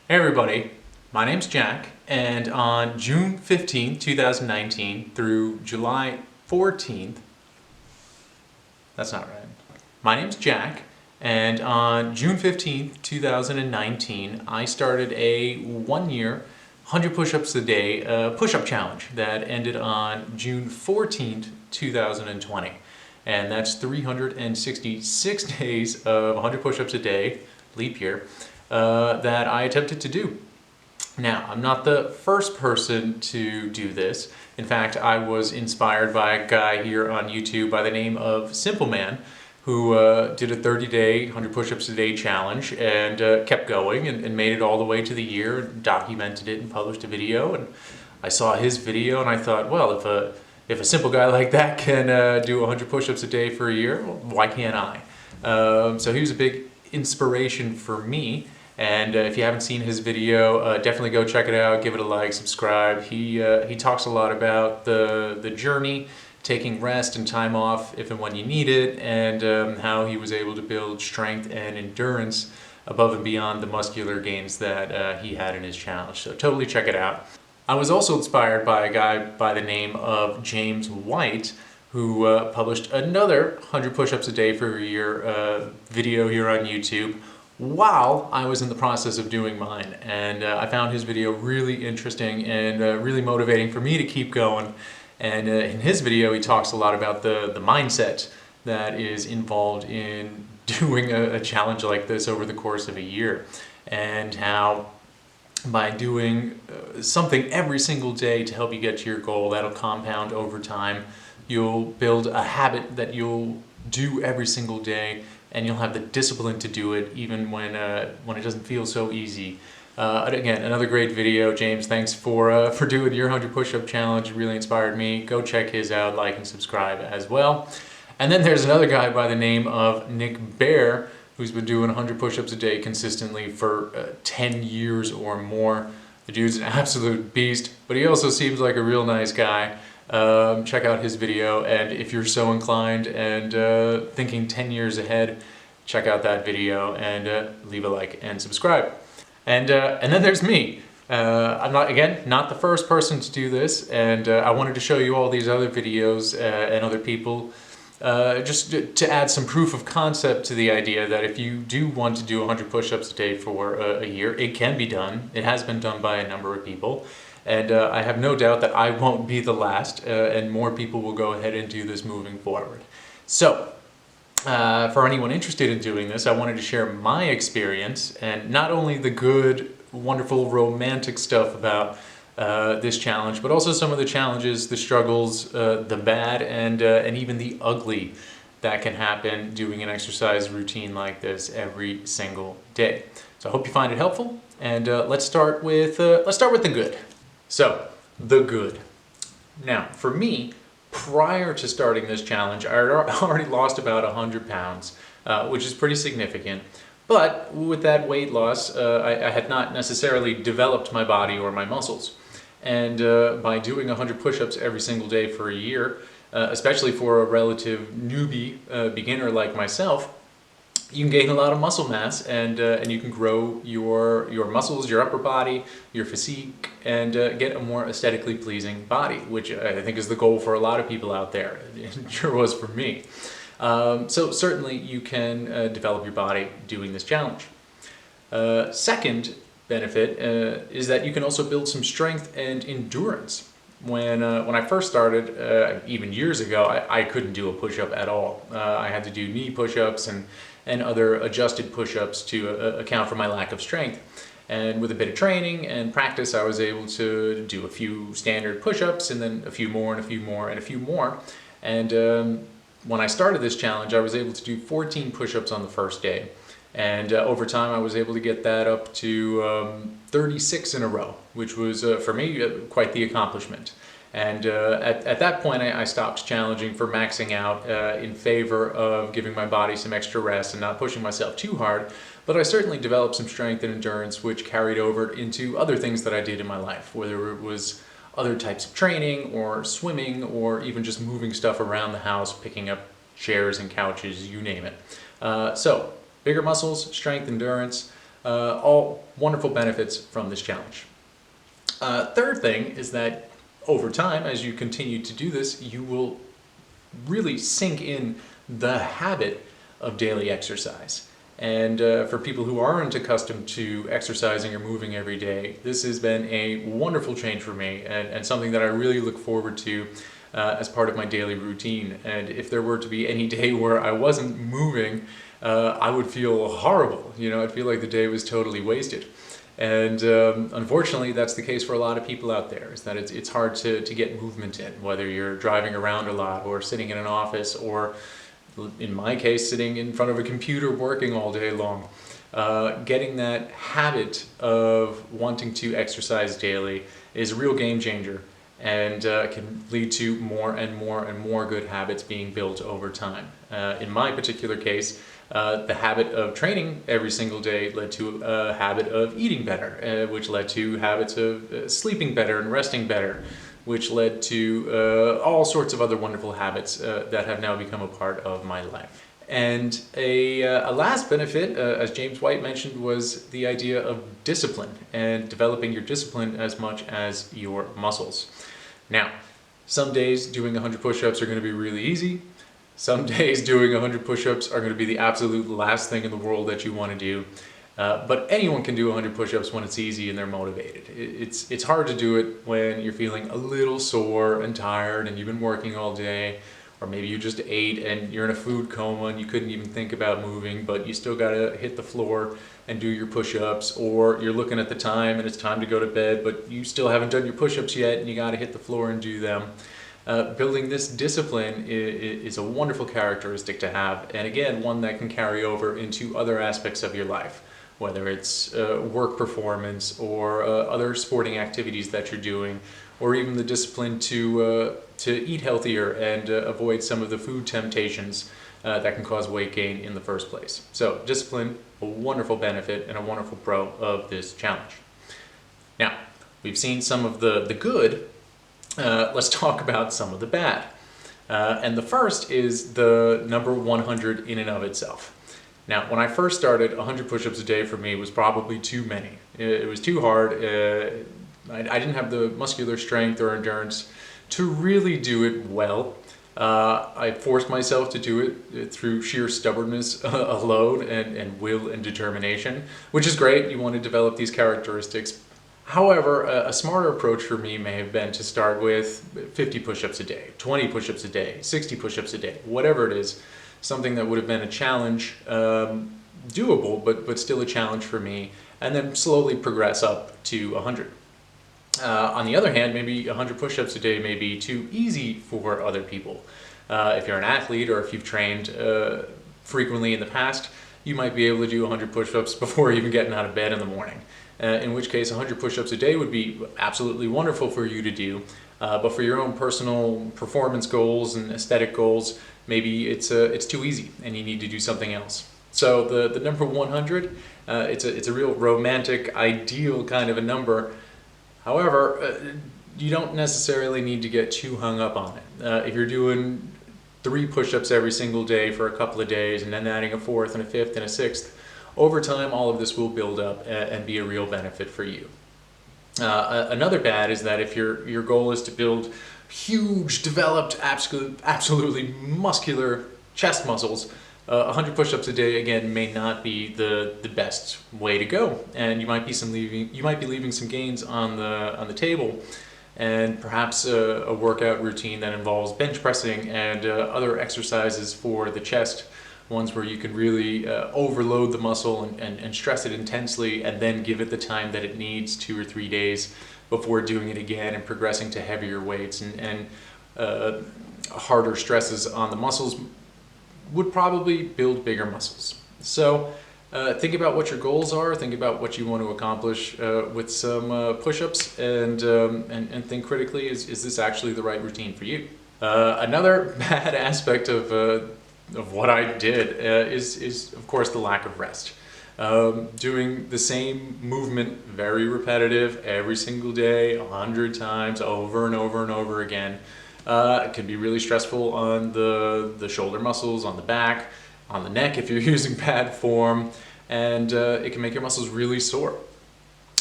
Hey everybody, my name's Jack, and on June 15th, 2019 through July 14th, that's not right. My name's Jack, and on June 15th, 2019, I started a 1-year, 100 push-ups a day push-up challenge that ended on June 14th, 2020. And that's 366 days of 100 push-ups a day, leap year, that I attempted to do. Now, I'm not the first person to do this. In fact, I was inspired by a guy here on YouTube by the name of Simple Man, who did a 30-day, 100 push-ups a day challenge and kept going and made it all the way to the year, documented it and published a video. And I saw his video and I thought, well, if a simple guy like that can do 100 push-ups a day for a year, well, why can't I? So he was a big inspiration for me. And if you haven't seen his video, definitely go check it out, give it a like, subscribe. He talks a lot about the journey, taking rest and time off if and when you need it, and how he was able to build strength and endurance above and beyond the muscular gains that he had in his challenge. So totally check it out. I was also inspired by a guy by the name of James White, who published another 100 push-ups a day for a year video here on YouTube while I was in the process of doing mine. And I found his video really interesting and really motivating for me to keep going. And in his video, he talks a lot about the mindset that is involved in doing a challenge like this over the course of a year, and how by doing something every single day to help you get to your goal, that'll compound over time. You'll build a habit that you'll do every single day, and you'll have the discipline to do it even when it doesn't feel so easy. Again, another great video. James, thanks for doing your 100 push-up challenge. It really inspired me. Go check his out, like and subscribe as well. And then there's another guy by the name of Nick Bear, who's been doing 100 push-ups a day consistently for 10 years or more. The dude's an absolute beast, but he also seems like a real nice guy. Check out his video, and if you're so inclined and thinking 10 years ahead, check out that video and leave a like and subscribe. And then there's me. I'm not the first person to do this, and I wanted to show you all these other videos and other people just to add some proof of concept to the idea that if you do want to do 100 push-ups a day for a year, it can be done. It has been done by a number of people. And I have no doubt that I won't be the last, and more people will go ahead and do this moving forward. So, for anyone interested in doing this, I wanted to share my experience, and not only the good, wonderful, romantic stuff about this challenge, but also some of the challenges, the struggles, the bad, and even the ugly that can happen doing an exercise routine like this every single day. So I hope you find it helpful, and let's start with the good. So, the good. Now, for me, prior to starting this challenge, I had already lost about 100 pounds, which is pretty significant. But with that weight loss, I had not necessarily developed my body or my muscles. And by doing 100 push-ups every single day for a year, especially for a relative newbie beginner like myself, you can gain a lot of muscle mass, and you can grow your muscles, your upper body, your physique, and get a more aesthetically pleasing body, which I think is the goal for a lot of people out there. It sure was for me. So certainly you can develop your body doing this challenge. Second benefit is that you can also build some strength and endurance. When I first started, even years ago, I couldn't do a push-up at all. I had to do knee push-ups and other adjusted push-ups to account for my lack of strength. And with a bit of training and practice, I was able to do a few standard push-ups, and then a few more and a few more and a few more. And when I started this challenge, I was able to do 14 push-ups on the first day. And over time, I was able to get that up to 36 in a row, which was, for me, quite the accomplishment. And at that point, I stopped challenging for maxing out in favor of giving my body some extra rest and not pushing myself too hard. But I certainly developed some strength and endurance, which carried over into other things that I did in my life, whether it was other types of training or swimming or even just moving stuff around the house, picking up chairs and couches, you name it. So bigger muscles, strength, endurance, All wonderful benefits from this challenge. Third thing is that over time, as you continue to do this, you will really sink in the habit of daily exercise. And for people who aren't accustomed to exercising or moving every day, this has been a wonderful change for me, and something that I really look forward to as part of my daily routine. And if there were to be any day where I wasn't moving, I would feel horrible. I'd feel like the day was totally wasted. And unfortunately, that's the case for a lot of people out there, is that it's hard to get movement in, whether you're driving around a lot or sitting in an office, or in my case, sitting in front of a computer working all day long. Getting that habit of wanting to exercise daily is a real game changer, and can lead to more and more and more good habits being built over time. In my particular case, the habit of training every single day led to a habit of eating better, which led to habits of sleeping better and resting better, which led to all sorts of other wonderful habits that have now become a part of my life. And a last benefit, as James White mentioned, was the idea of discipline, and developing your discipline as much as your muscles. Now, some days doing 100 push-ups are going to be really easy. Some days doing 100 push-ups are going to be the absolute last thing in the world that you want to do. But anyone can do 100 push-ups when it's easy and they're motivated. It's hard to do it when you're feeling a little sore and tired and you've been working all day, or maybe you just ate and you're in a food coma and you couldn't even think about moving, but you still gotta hit the floor and do your push-ups, or you're looking at the time and it's time to go to bed, but you still haven't done your push-ups yet and you gotta hit the floor and do them. Building this discipline is a wonderful characteristic to have, and again, one that can carry over into other aspects of your life, whether it's work performance or other sporting activities that you're doing, or even the discipline to eat healthier and avoid some of the food temptations that can cause weight gain in the first place. So discipline, a wonderful benefit and a wonderful pro of this challenge. Now, we've seen some of the good. Let's talk about some of the bad. And the first is the number 100 in and of itself. Now, when I first started, 100 push-ups a day for me was probably too many. It was too hard. I didn't have the muscular strength or endurance to really do it well. I forced myself to do it through sheer stubbornness alone and will and determination, which is great. You want to develop these characteristics. However, a smarter approach for me may have been to start with 50 push-ups a day, 20 push-ups a day, 60 push-ups a day, whatever it is. Something that would have been a challenge, doable, but still a challenge for me, and then slowly progress up to 100. On the other hand, maybe 100 push-ups a day may be too easy for other people. If you're an athlete or if you've trained frequently in the past, you might be able to do 100 push-ups before even getting out of bed in the morning. In which case 100 push-ups a day would be absolutely wonderful for you to do. But for your own personal performance goals and aesthetic goals, maybe it's too easy and you need to do something else. So the number 100, it's a real romantic, ideal kind of a number. However, you don't necessarily need to get too hung up on it. If you're doing 3 push-ups every single day for a couple of days and then adding a 4th and a 5th and a 6th, over time all of this will build up and be a real benefit for you. Another bad is that if your goal is to build huge, developed, absolutely muscular chest muscles, 100 push-ups a day again may not be the best way to go, and you might be leaving some gains on the table, and perhaps a workout routine that involves bench pressing and other exercises for the chest, ones where you can really overload the muscle and stress it intensely, and then give it the time that it needs, 2 or 3 days, before doing it again and progressing to heavier weights and harder stresses on the muscles would probably build bigger muscles. So think about what your goals are, think about what you want to accomplish with some push-ups, and think critically, is this actually the right routine for you? Another bad aspect of what I did is of course the lack of rest. Doing the same movement, very repetitive, every single day, 100 times, over and over and over again, can be really stressful on the shoulder muscles, on the back, on the neck if you're using bad form. and it can make your muscles really sore.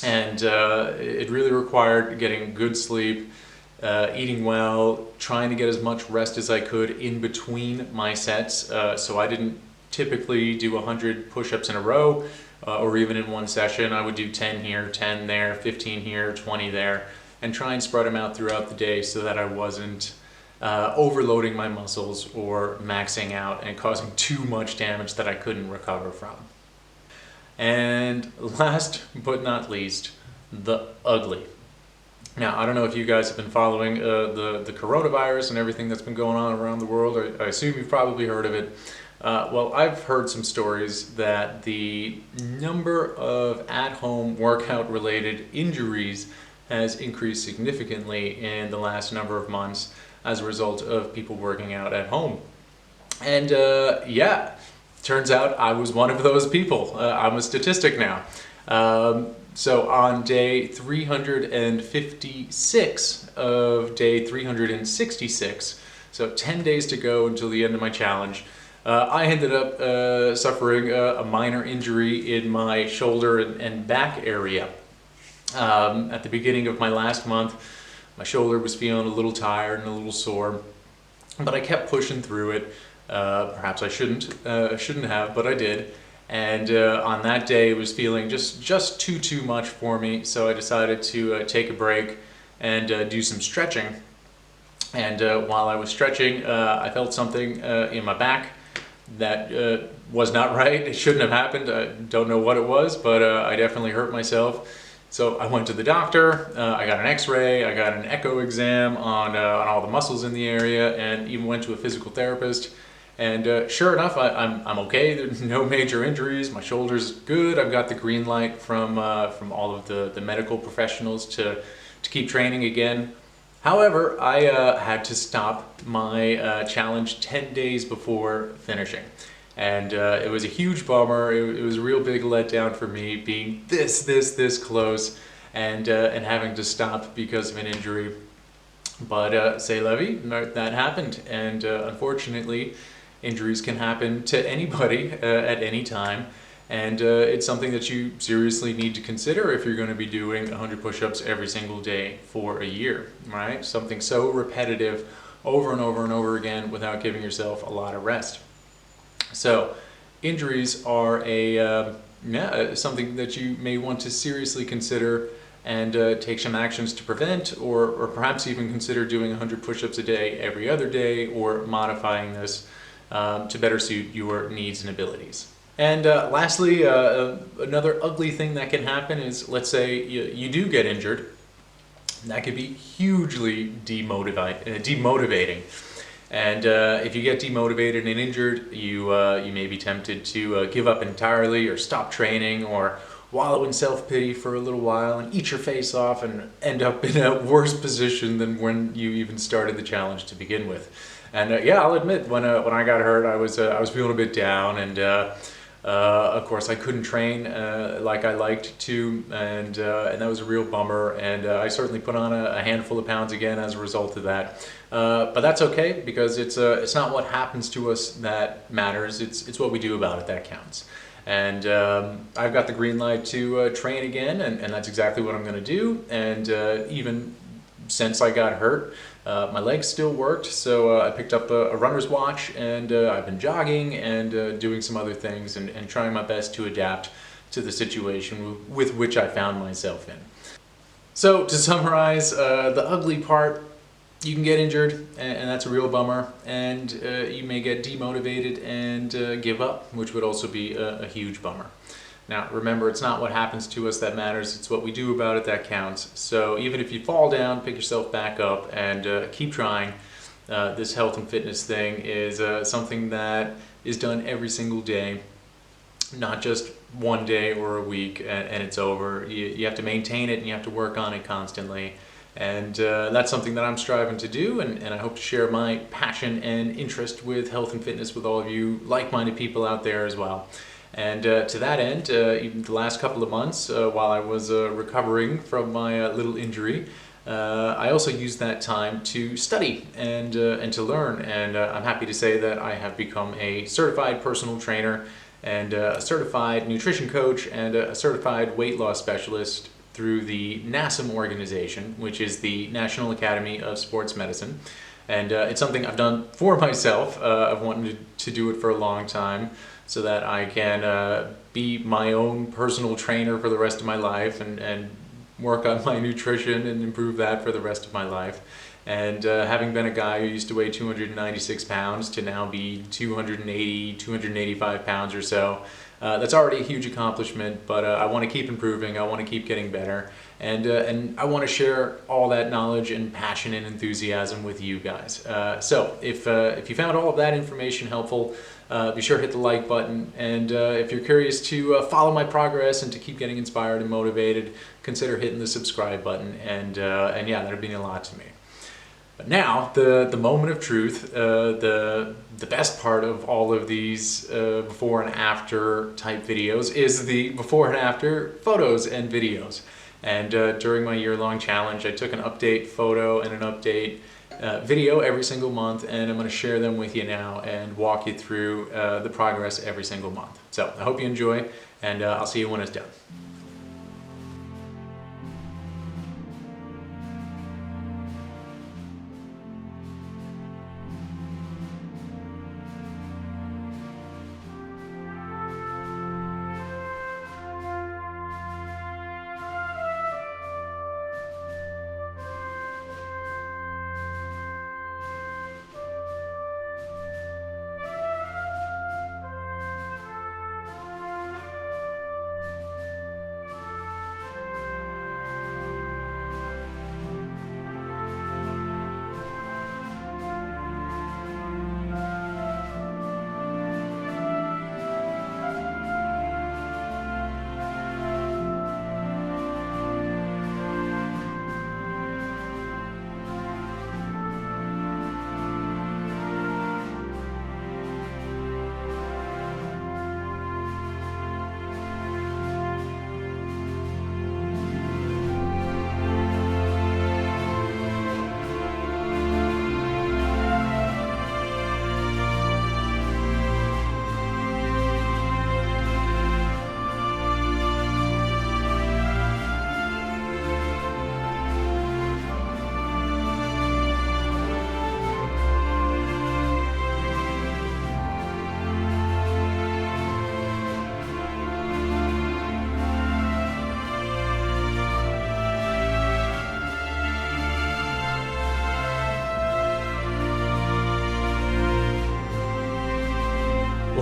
And it really required getting good sleep, eating well, trying to get as much rest as I could in between my sets. So I didn't typically do 100 push-ups in a row, or even in one session. I would do 10 here, 10 there, 15 here, 20 there, and try and spread them out throughout the day so that I wasn't overloading my muscles or maxing out and causing too much damage that I couldn't recover from. And last but not least, the ugly. Now, I don't know if you guys have been following the coronavirus and everything that's been going on around the world. I assume you've probably heard of it. Well, I've heard some stories that the number of at-home workout-related injuries has increased significantly in the last number of months as a result of people working out at home. And yeah, turns out I was one of those people. I'm a statistic now. So on day 356 of day 366, so 10 days to go until the end of my challenge, I ended up suffering a minor injury in my shoulder and back area. At the beginning of my last month, my shoulder was feeling a little tired and a little sore, but I kept pushing through it. Perhaps I shouldn't have, but I did. And on that day, it was feeling just too much for me, so I decided to take a break and do some stretching. And while I was stretching, I felt something in my back that was not right. It shouldn't have happened. I don't know what it was, but I definitely hurt myself. So I went to the doctor, I got an x-ray, I got an echo exam on all the muscles in the area, and even went to a physical therapist. And sure enough, I'm okay. There's no major injuries. My shoulder's good. I've got the green light from all of the medical professionals to keep training again. However, I had to stop my challenge 10 days before finishing. And it was a huge bummer. It was a real big letdown for me, being this close and having to stop because of an injury. But c'est la vie, that happened. And unfortunately, injuries can happen to anybody at any time. And it's something that you seriously need to consider if you're going to be doing 100 push-ups every single day for a year, right? Something so repetitive over and over and over again without giving yourself a lot of rest. So injuries are something that you may want to seriously consider and take some actions to prevent, or perhaps even consider doing 100 push-ups a day every other day, or modifying this to better suit your needs and abilities. And lastly, another ugly thing that can happen is, let's say you do get injured. That could be hugely demotivating. And if you get demotivated and injured, you may be tempted to give up entirely, or stop training, or wallow in self-pity for a little while and eat your face off and end up in a worse position than when you even started the challenge to begin with. And yeah, I'll admit, when I got hurt, I was feeling a bit down, and of course I couldn't train like I liked to, and that was a real bummer. And I certainly put on a handful of pounds again as a result of that. But that's okay, because it's not what happens to us that matters. It's what we do about it that counts. And I've got the green light to train again, and that's exactly what I'm going to do. And even since I got hurt, my legs still worked, so I picked up a runner's watch, and I've been jogging and doing some other things, and trying my best to adapt to the situation with which I found myself in. So to summarize, the ugly part: you can get injured, and that's a real bummer, and you may get demotivated and give up, which would also be a huge bummer. Now, remember, it's not what happens to us that matters, it's what we do about it that counts. So even if you fall down, pick yourself back up and keep trying. This health and fitness thing is something that is done every single day, not just one day or a week and it's over. You have to maintain it, and you have to work on it constantly. And that's something that I'm striving to do, and I hope to share my passion and interest with health and fitness with all of you like-minded people out there as well. And to that end, even the last couple of months, while I was recovering from my little injury, I also used that time to study and to learn. And I'm happy to say that I have become a certified personal trainer and a certified nutrition coach and a certified weight loss specialist through the NASM organization, which is the National Academy of Sports Medicine. And it's something I've done for myself. I've wanted to do it for a long time so that I can be my own personal trainer for the rest of my life and work on my nutrition and improve that for the rest of my life. And having been a guy who used to weigh 296 pounds to now be 280, 285 pounds or so, that's already a huge accomplishment, but I want to keep improving, I want to keep getting better, and I want to share all that knowledge and passion and enthusiasm with you guys. So if you found all of that information helpful, be sure to hit the like button, and if you're curious to follow my progress and to keep getting inspired and motivated, consider hitting the subscribe button, and yeah, that would mean a lot to me. But now, the moment of truth, the best part of all of these before and after type videos is the before and after photos and videos. And during my year-long challenge, I took an update photo and an update video every single month, and I'm going to share them with you now and walk you through the progress every single month. So I hope you enjoy, and I'll see you when it's done.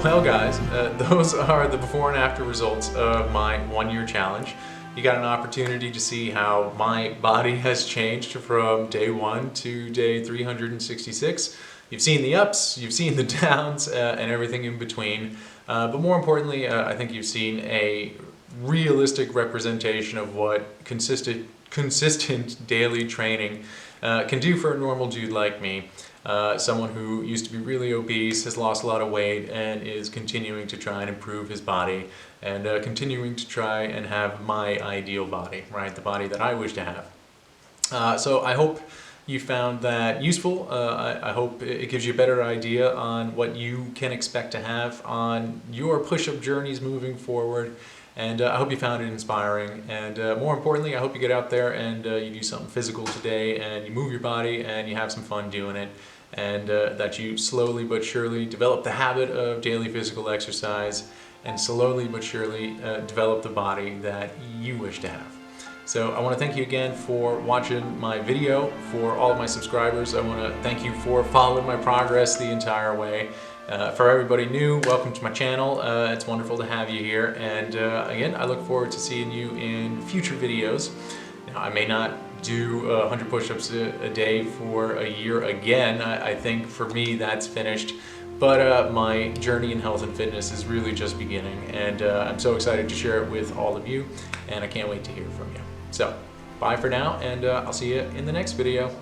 Well guys, those are the before and after results of my one-year challenge. You got an opportunity to see how my body has changed from day 1 to day 366. You've seen the ups, you've seen the downs, and everything in between. But more importantly, I think you've seen a realistic representation of what consistent daily training can do for a normal dude like me. Someone who used to be really obese, has lost a lot of weight, and is continuing to try and improve his body, and continuing to try and have my ideal body, right? The body that I wish to have. So I hope you found that useful. I hope it gives you a better idea on what you can expect to have on your push-up journeys moving forward. And I hope you found it inspiring, and more importantly, I hope you get out there and you do something physical today, and you move your body and you have some fun doing it, and that you slowly but surely develop the habit of daily physical exercise, and slowly but surely develop the body that you wish to have. So I want to thank you again for watching my video. For all of my subscribers, I want to thank you for following my progress the entire way. For everybody new, welcome to my channel. It's wonderful to have you here, and again, I look forward to seeing you in future videos. Now, I may not do 100 push-ups a day for a year again. I think for me that's finished, but my journey in health and fitness is really just beginning, and I'm so excited to share it with all of you, and I can't wait to hear from you. So, bye for now, and I'll see you in the next video.